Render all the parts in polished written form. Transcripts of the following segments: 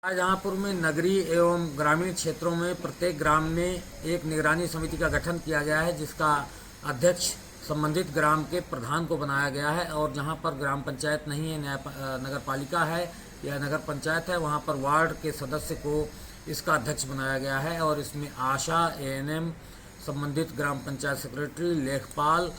शाहजहांपुर में नगरीय एवं ग्रामीण क्षेत्रों में प्रत्येक ग्राम में एक निगरानी समिति का गठन किया गया है, जिसका अध्यक्ष संबंधित ग्राम के प्रधान को बनाया गया है। और जहां पर ग्राम पंचायत नहीं है, नगर पालिका है या नगर पंचायत है, वहां पर वार्ड के सदस्य को इसका अध्यक्ष बनाया गया है। और इसमें आशा, एएनएम, संबंधित ग्राम पंचायत सेक्रेटरी, लेखपाल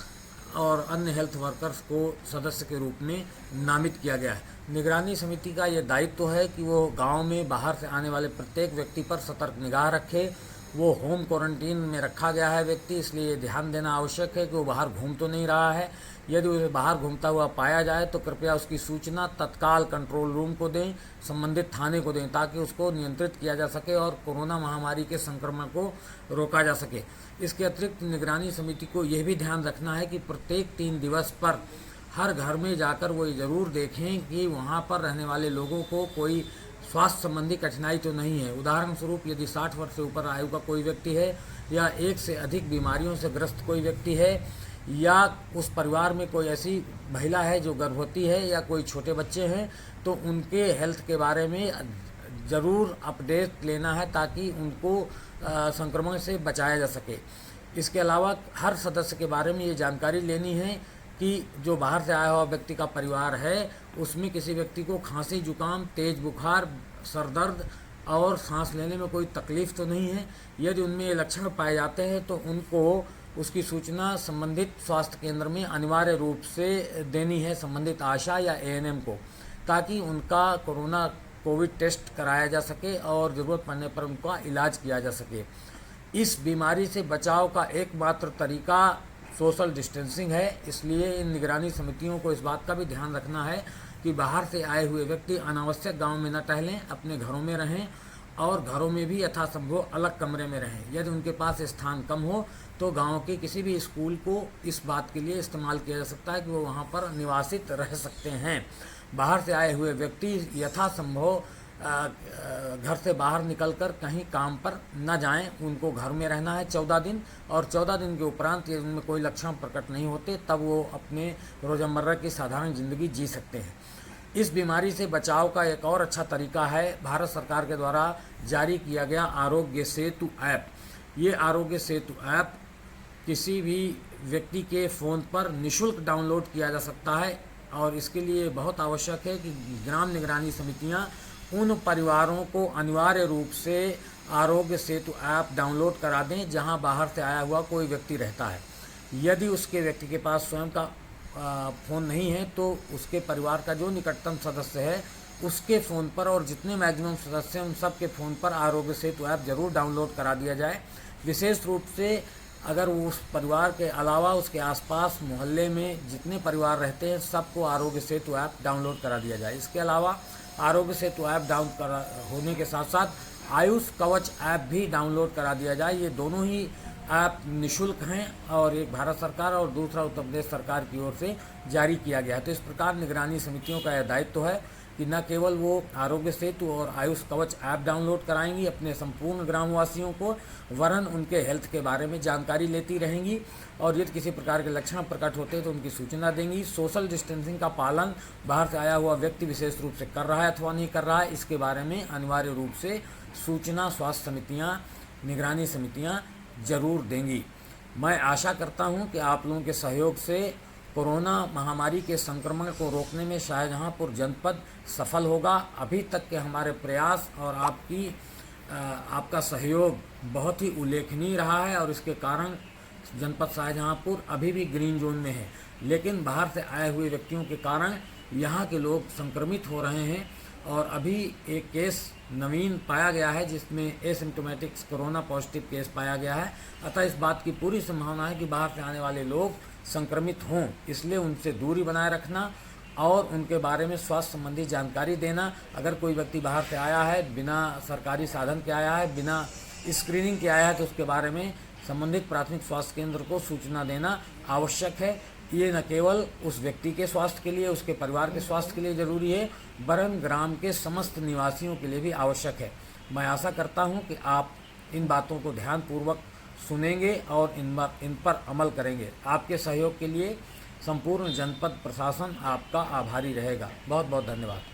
और अन्य हेल्थ वर्कर्स को सदस्य के रूप में नामित किया गया है। निगरानी समिति का ये दायित्व है कि वो गांव में बाहर से आने वाले प्रत्येक व्यक्ति पर सतर्क निगाह रखे। वो होम क्वारंटीन में रखा गया है व्यक्ति, इसलिए ये ध्यान देना आवश्यक है कि वो बाहर घूम तो नहीं रहा है। यदि उसे बाहर घूमता हुआ पाया जाए तो कृपया उसकी सूचना तत्काल कंट्रोल रूम को दें, संबंधित थाने को दें, ताकि उसको नियंत्रित किया जा सके और कोरोना महामारी के संक्रमण को रोका जा सके। इसके अतिरिक्त निगरानी समिति को यह भी ध्यान रखना है कि प्रत्येक 3 दिवस पर हर घर में जाकर वो ये ज़रूर देखें कि वहाँ पर रहने वाले लोगों को कोई स्वास्थ्य संबंधी कठिनाई तो नहीं है। उदाहरण स्वरूप, यदि 60 वर्ष से ऊपर आयु का कोई व्यक्ति है या एक से अधिक बीमारियों से ग्रस्त कोई व्यक्ति है या उस परिवार में कोई ऐसी महिला है जो गर्भवती है या कोई छोटे बच्चे हैं, तो उनके हेल्थ के बारे में ज़रूर अपडेट लेना है ताकि उनको संक्रमण से बचाया जा सके। इसके अलावा हर सदस्य के बारे में ये जानकारी लेनी है कि जो बाहर से आया हुआ व्यक्ति का परिवार है उसमें किसी व्यक्ति को खांसी, जुकाम, तेज बुखार, सर दर्द और सांस लेने में कोई तकलीफ तो नहीं है। यदि उनमें ये लक्षण पाए जाते हैं तो उनको उसकी सूचना संबंधित स्वास्थ्य केंद्र में अनिवार्य रूप से देनी है, संबंधित आशा या एएनएम को, ताकि उनका कोविड टेस्ट कराया जा सके और ज़रूरत पड़ने पर उनका इलाज किया जा सके। इस बीमारी से बचाव का एकमात्र तरीका सोशल डिस्टेंसिंग है, इसलिए इन निगरानी समितियों को इस बात का भी ध्यान रखना है कि बाहर से आए हुए व्यक्ति अनावश्यक गांव में न टहलें, अपने घरों में रहें और घरों में भी यथासंभव अलग कमरे में रहें। यदि उनके पास स्थान कम हो तो गांव के किसी भी स्कूल को इस बात के लिए इस्तेमाल किया जा सकता है कि वो वहां पर निवासित रह सकते हैं। बाहर से आए हुए व्यक्ति यथासंभव घर से बाहर निकलकर कहीं काम पर न जाएं, उनको घर में रहना है 14 दिन, और 14 दिन के उपरांत यदि उनमें कोई लक्षण प्रकट नहीं होते तब वो अपने रोज़मर्रा की साधारण ज़िंदगी जी सकते हैं। इस बीमारी से बचाव का एक और अच्छा तरीका है भारत सरकार के द्वारा जारी किया गया आरोग्य सेतु ऐप। ये आरोग्य सेतु ऐप किसी भी व्यक्ति के फ़ोन पर निःशुल्क डाउनलोड किया जा सकता है और इसके लिए बहुत आवश्यक है कि ग्राम निगरानी समितियाँ उन परिवारों को अनिवार्य रूप से आरोग्य सेतु ऐप डाउनलोड करा दें जहां बाहर से आया हुआ कोई व्यक्ति रहता है। यदि उसके व्यक्ति के पास स्वयं का फ़ोन नहीं है तो उसके परिवार का जो निकटतम सदस्य है उसके फ़ोन पर और जितने मैक्सिमम सदस्य हैं उन सब के फ़ोन पर आरोग्य सेतु ऐप ज़रूर डाउनलोड करा दिया जाए। विशेष रूप से अगर उस परिवार के अलावा उसके आसपास मोहल्ले में जितने परिवार रहते हैं सबको आरोग्य सेतु ऐप डाउनलोड करा दिया जाए। इसके अलावा आरोग्य सेतु ऐप होने के साथ साथ आयुष कवच ऐप भी डाउनलोड करा दिया जाए। ये दोनों ही ऐप निःशुल्क हैं और एक भारत सरकार और दूसरा उत्तर प्रदेश सरकार की ओर से जारी किया गया है। तो इस प्रकार निगरानी समितियों का यह दायित्व है कि न केवल वो आरोग्य सेतु और आयुष कवच ऐप डाउनलोड कराएंगी अपने संपूर्ण ग्रामवासियों को, वरन उनके हेल्थ के बारे में जानकारी लेती रहेंगी और यदि किसी प्रकार के लक्षण प्रकट होते हैं तो उनकी सूचना देंगी। सोशल डिस्टेंसिंग का पालन बाहर से आया हुआ व्यक्ति विशेष रूप से कर रहा है अथवा नहीं कर रहा है, इसके बारे में अनिवार्य रूप से सूचना स्वास्थ्य समितियाँ, निगरानी समितियाँ जरूर देंगी। मैं आशा करता हूँ कि आप लोगों के सहयोग से कोरोना महामारी के संक्रमण को रोकने में शाहजहांपुर जनपद सफल होगा। अभी तक के हमारे प्रयास और आपका सहयोग बहुत ही उल्लेखनीय रहा है और इसके कारण जनपद शाहजहांपुर अभी भी ग्रीन जोन में है, लेकिन बाहर से आए हुए व्यक्तियों के कारण यहाँ के लोग संक्रमित हो रहे हैं और अभी एक केस नवीन पाया गया है जिसमें एसिम्टोमेटिक कोरोना पॉजिटिव केस पाया गया है। अतः इस बात की पूरी संभावना है कि बाहर से आने वाले लोग संक्रमित हों, इसलिए उनसे दूरी बनाए रखना और उनके बारे में स्वास्थ्य संबंधी जानकारी देना। अगर कोई व्यक्ति बाहर से आया है, बिना सरकारी साधन के आया है, बिना स्क्रीनिंग के आया है, तो उसके बारे में संबंधित प्राथमिक स्वास्थ्य केंद्र को सूचना देना आवश्यक है। ये न केवल उस व्यक्ति के स्वास्थ्य के लिए, उसके परिवार के स्वास्थ्य के लिए ज़रूरी है, वरन ग्राम के समस्त निवासियों के लिए भी आवश्यक है। मैं आशा करता हूँ कि आप इन बातों को ध्यानपूर्वक सुनेंगे और इन पर अमल करेंगे। आपके सहयोग के लिए संपूर्ण जनपद प्रशासन आपका आभारी रहेगा। बहुत बहुत धन्यवाद।